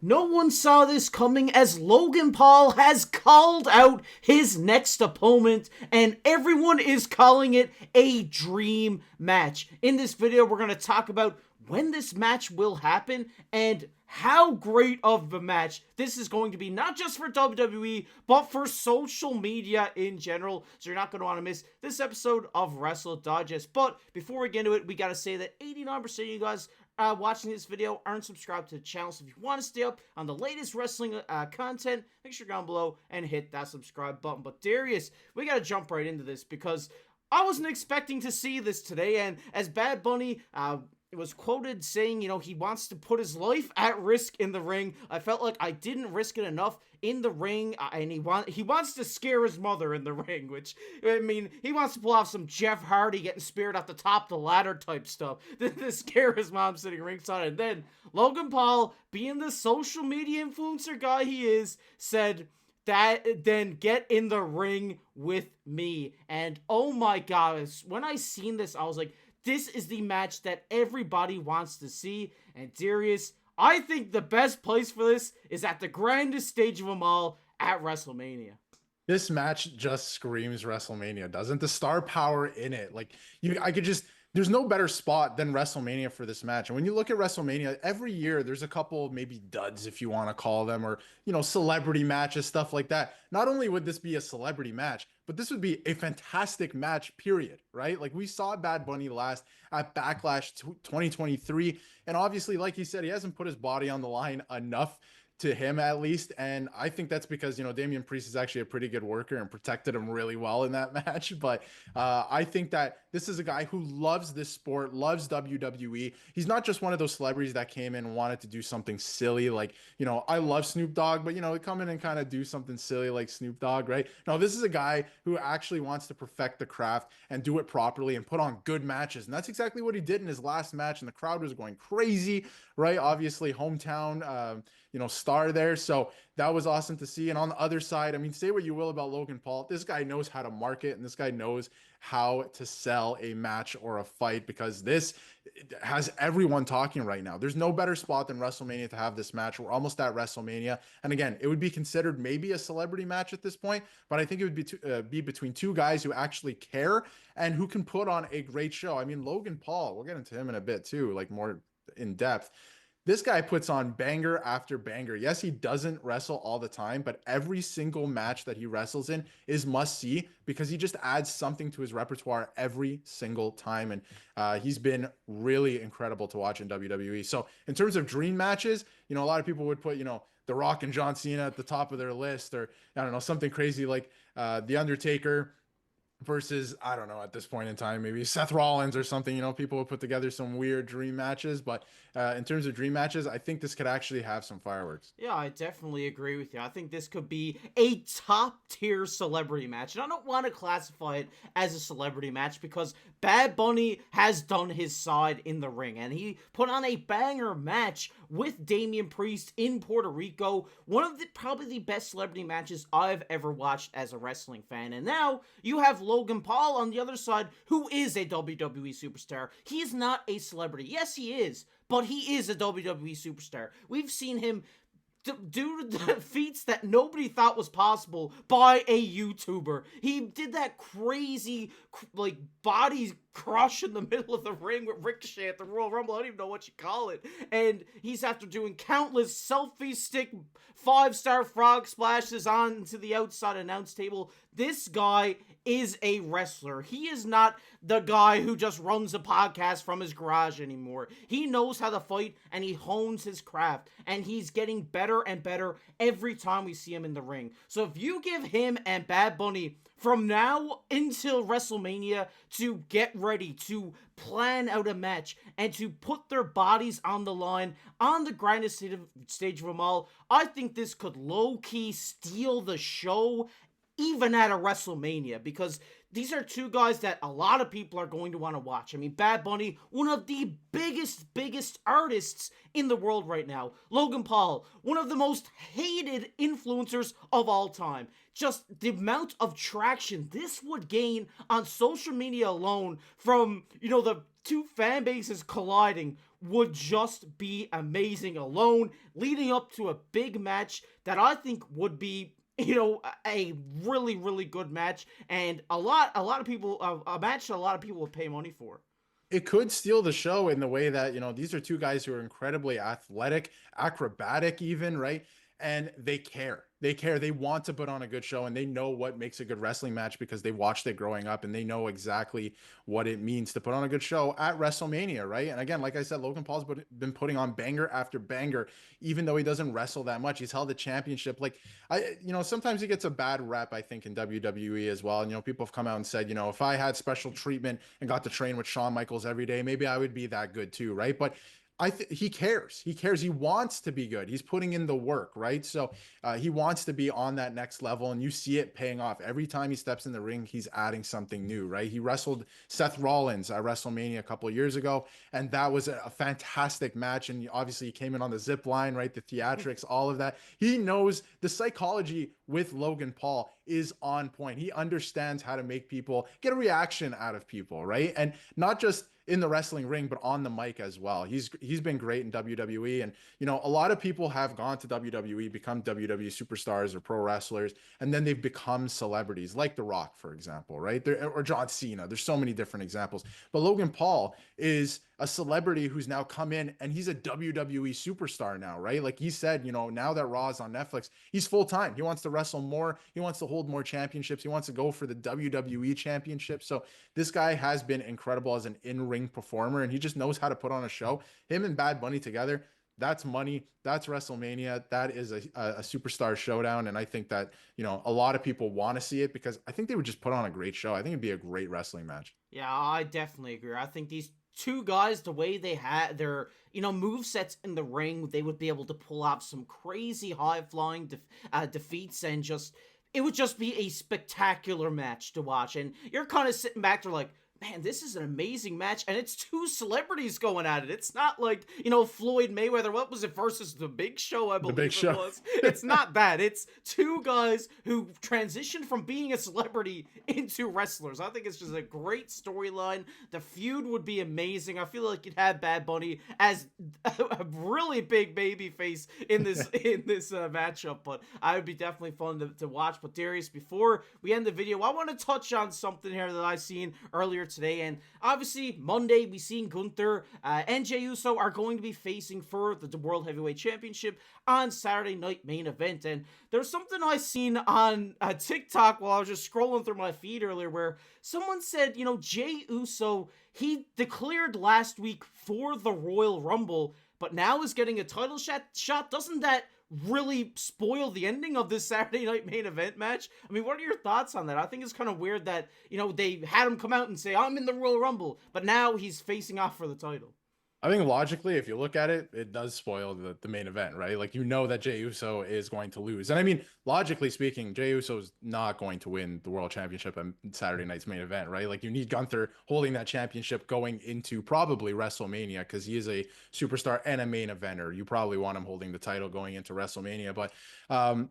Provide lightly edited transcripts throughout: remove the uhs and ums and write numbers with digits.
No one saw this coming as Logan Paul has called out his next opponent and everyone is calling it a dream match. In this video, we're going to talk about when this match will happen and how great of a match this is going to be, not just for WWE, but for social media in general. So you're not going to want to miss this episode of Wrestle Digest. But before we get into it, we got to say that 89% of you guys watching this video aren't subscribed to the channel. So if you want to stay up on the latest wrestling content, make sure down below and hit that subscribe button. But Darius, we got to jump right into this because I wasn't expecting to see this today. And as Bad Bunny was quoted saying, you know, he wants to put his life at risk in the ring, I felt like I didn't risk it enough in the ring, and he wants to scare his mother in the ring, which, I mean, he wants to pull off some Jeff Hardy getting speared off the top of the ladder type stuff to scare his mom sitting ringside. And then Logan Paul, being the social media influencer guy he is, said that then get in the ring with me. And oh my gosh, when I seen this, I was like, this is the match that everybody wants to see. And Darius, I think the best place for this is at the grandest stage of them all, at Wrestlemania. This match just screams WrestleMania, doesn't? The star power in it. Like, there's no better spot than WrestleMania for this match. And when you look at WrestleMania, every year there's a couple maybe duds, if you want to call them, or, you know, celebrity matches, stuff like that. Not only would this be a celebrity match, but this would be a fantastic match, period, right? Like, we saw Bad Bunny last at Backlash 2023. And obviously, like he said, he hasn't put his body on the line enough, to him at least. And I think that's because, you know, Damian Priest is actually a pretty good worker and protected him really well in that match. But I think that this is a guy who loves this sport, loves WWE. He's not just one of those celebrities that came in and wanted to do something silly. Like, you know, I love Snoop Dogg, but, you know, come in and kind of do something silly like Snoop Dogg, right? No, this is a guy who actually wants to perfect the craft and do it properly and put on good matches. And that's exactly what he did in his last match. And the crowd was going crazy, right? Obviously, hometown, you know, star there. So that was awesome to see. And on the other side, I mean, say what you will about Logan Paul, this guy knows how to market and this guy knows how to sell a match or a fight, because this has everyone talking right now. There's no better spot than WrestleMania to have this match. We're almost at WrestleMania. And again, it would be considered maybe a celebrity match at this point, but I think it would be between two guys who actually care and who can put on a great show. I mean, Logan Paul, we'll get into him in a bit too, like more in depth. This guy puts on banger after banger. Yes, he doesn't wrestle all the time, but every single match that he wrestles in is must see because he just adds something to his repertoire every single time. And he's been really incredible to watch in WWE. So in terms of dream matches, you know, a lot of people would put, you know, The Rock and John Cena at the top of their list, or I don't know, something crazy like The Undertaker versus, I don't know, at this point in time, maybe Seth Rollins or something. You know, people would put together some weird dream matches, but in terms of dream matches, I think this could actually have some fireworks. Yeah, I definitely agree with you. I think this could be a top tier celebrity match. And I don't want to classify it as a celebrity match because Bad Bunny has done his side in the ring. And he put on a banger match with Damian Priest in Puerto Rico. One of the probably the best celebrity matches I've ever watched as a wrestling fan. And now you have Logan Paul on the other side, who is a WWE superstar. He is not a celebrity. Yes, he is, but he is a WWE superstar. We've seen him do the feats that nobody thought was possible by a YouTuber. He did that crazy, like, body crush in the middle of the ring with Ricochet at the Royal Rumble. I don't even know what you call it. And he's after doing countless selfie stick 5-star frog splashes onto the outside announce table. This guy is a wrestler. He is not the guy who just runs a podcast from his garage anymore. He knows how to fight and he hones his craft, and he's getting better and better every time we see him in the ring. So if you give him and Bad Bunny from now until WrestleMania to get ready, to plan out a match, and to put their bodies on the line on the grandest stage of them all, I think this could low-key steal the show even at a WrestleMania, because these are two guys that a lot of people are going to want to watch. I mean, Bad Bunny, one of the biggest artists in the world right now. Logan Paul, one of the most hated influencers of all time. Just the amount of traction this would gain on social media alone from, you know, the two fan bases colliding would just be amazing alone, leading up to a big match that I think would be, you know, a really, really good match, and a lot of people, a match that a lot of people would pay money for. It could steal the show in the way that, you know, these are two guys who are incredibly athletic, acrobatic even, right? And they care. They care. They want to put on a good show, and they know what makes a good wrestling match because they watched it growing up, and they know exactly what it means to put on a good show at WrestleMania, right? And again, like I said, Logan Paul's been putting on banger after banger, even though he doesn't wrestle that much. He's held the championship. Like, you know, sometimes he gets a bad rep, I think, in WWE as well. And, you know, people have come out and said, you know, if I had special treatment and got to train with Shawn Michaels every day, maybe I would be that good too, right? But he cares. He cares. He wants to be good. He's putting in the work, right? So he wants to be on that next level, and you see it paying off. Every time he steps in the ring, he's adding something new, right? He wrestled Seth Rollins at WrestleMania a couple of years ago, and that was a fantastic match. And obviously, he came in on the zip line, right? The theatrics, all of that. He knows the psychology with Logan Paul is on point. He understands how to make people get a reaction out of people, right? And not just in the wrestling ring, but on the mic as well. He's been great in WWE. And, you know, a lot of people have gone to WWE, become WWE superstars or pro wrestlers, and then they've become celebrities, like The Rock, for example, right? Or John Cena. There's so many different examples. But Logan Paul is a celebrity who's now come in, and he's a WWE superstar now, right? Like he said, you know, now that Raw is on Netflix, he's full time. He wants to wrestle more. He wants to hold more championships. He wants to go for the WWE championship. So this guy has been incredible as an in-ring performer, and he just knows how to put on a show. Him and Bad Bunny together, that's money. That's WrestleMania. That is a superstar showdown. And I think that, you know, a lot of people want to see it because I think they would just put on a great show. I think it'd be a great wrestling match. Yeah, I definitely agree. I think these two guys, the way they had their, you know, move sets in the ring, they would be able to pull off some crazy high-flying defeats, and just, it would just be a spectacular match to watch. And you're kind of sitting back there like, man, this is an amazing match, and it's two celebrities going at it. It's not like, you know, Floyd Mayweather, what was it, versus The Big Show, I believe it was. It's not that. It's two guys who transitioned from being a celebrity into wrestlers. I think it's just a great storyline. The feud would be amazing. I feel like you'd have Bad Bunny as a really big baby face in this matchup, but I would be definitely fun to watch. But Darius, before we end the video, I want to touch on something here that I've seen earlier today. And obviously Monday we seen Guther and Jey Uso are going to be facing for the World Heavyweight Championship on Saturday Night Main Event. And there's something I seen on TikTok while I was just scrolling through my feed earlier where someone said, you know, Jey Uso, he declared last week for the Royal Rumble, but now is getting a title shot. Doesn't that really spoil the ending of this Saturday Night Main Event match? I mean, what are your thoughts on that? I think it's kind of weird that, you know, they had him come out and say, I'm in the Royal Rumble, but now he's facing off for the title. I think logically, if you look at it, it does spoil the main event, right? Like, you know that Jey Uso is going to lose. And I mean, logically speaking, Jey Uso is not going to win the World Championship on Saturday night's main event, right? Like, you need Guther holding that championship going into probably WrestleMania because he is a superstar and a main eventer. You probably want him holding the title going into WrestleMania. But,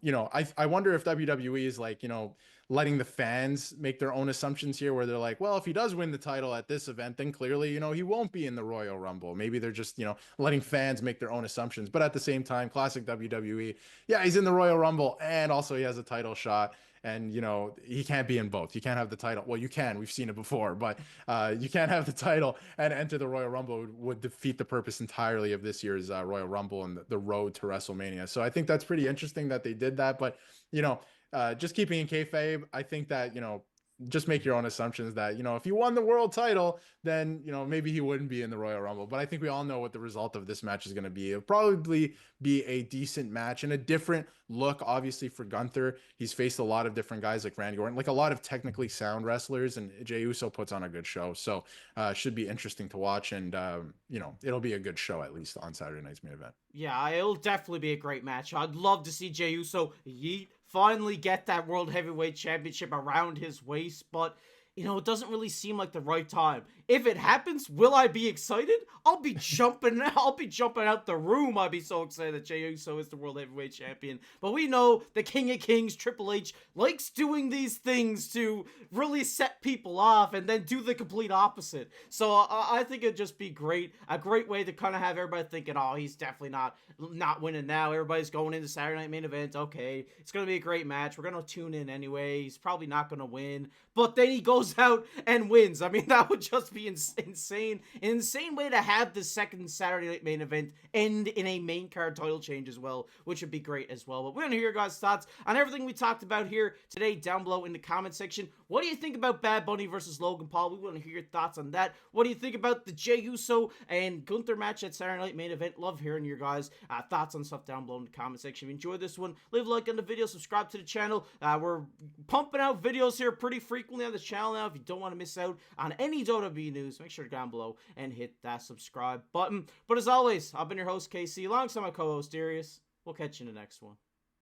you know, I wonder if WWE is like, you know, letting the fans make their own assumptions here where they're like, well, if he does win the title at this event, then clearly, you know, he won't be in the Royal Rumble. Maybe they're just, you know, letting fans make their own assumptions. But at the same time, classic WWE, yeah, he's in the Royal Rumble and also he has a title shot. And, you know, he can't be in both. You can't have the title. Well, you can. We've seen it before. But you can't have the title and enter the Royal Rumble. Would defeat the purpose entirely of this year's Royal Rumble and the road to WrestleMania. So I think that's pretty interesting that they did that. But, you know, just keeping in kayfabe, I think that, you know, just make your own assumptions that, you know, if he won the world title, then, you know, maybe he wouldn't be in the Royal Rumble. But I think we all know what the result of this match is going to be. It'll probably be a decent match and a different look, obviously, for Guther. He's faced a lot of different guys like Randy Orton, like a lot of technically sound wrestlers, and Jey Uso puts on a good show. So should be interesting to watch. And, you know, it'll be a good show, at least on Saturday night's main event. Yeah, it'll definitely be a great match. I'd love to see Jey Uso finally get that World Heavyweight Championship around his waist, but, you know, it doesn't really seem like the right time. If it happens, will I be excited? I'll be jumping out the room. I'll be so excited that Jey Uso is the World Heavyweight Champion. But we know the King of Kings, Triple H, likes doing these things to really set people off and then do the complete opposite. So I think it'd just be great. A great way to kind of have everybody thinking, oh, he's definitely not winning now. Everybody's going into Saturday Night Main Event. Okay, it's going to be a great match. We're going to tune in anyway. He's probably not going to win. But then he goes out and wins. I mean, that would just be insane. An insane way to have the second Saturday Night Main Event end in a main card title change as well, which would be great as well. But we're going to hear your guys' thoughts on everything we talked about here today down below in the comment section. What do you think about Bad Bunny versus Logan Paul? We want to hear your thoughts on that. What do you think about the Jey Uso and Guther match at Saturday Night Main Event? Love hearing your guys' thoughts on stuff down below in the comment section. If you enjoyed this one, leave a like on the video, subscribe to the channel. We're pumping out videos here pretty frequently on this channel now. If you don't want to miss out on any WWE news, make sure to go down below and hit that subscribe button. But as always, I've been your host, KC, alongside my co-host, Darius. We'll catch you in the next one.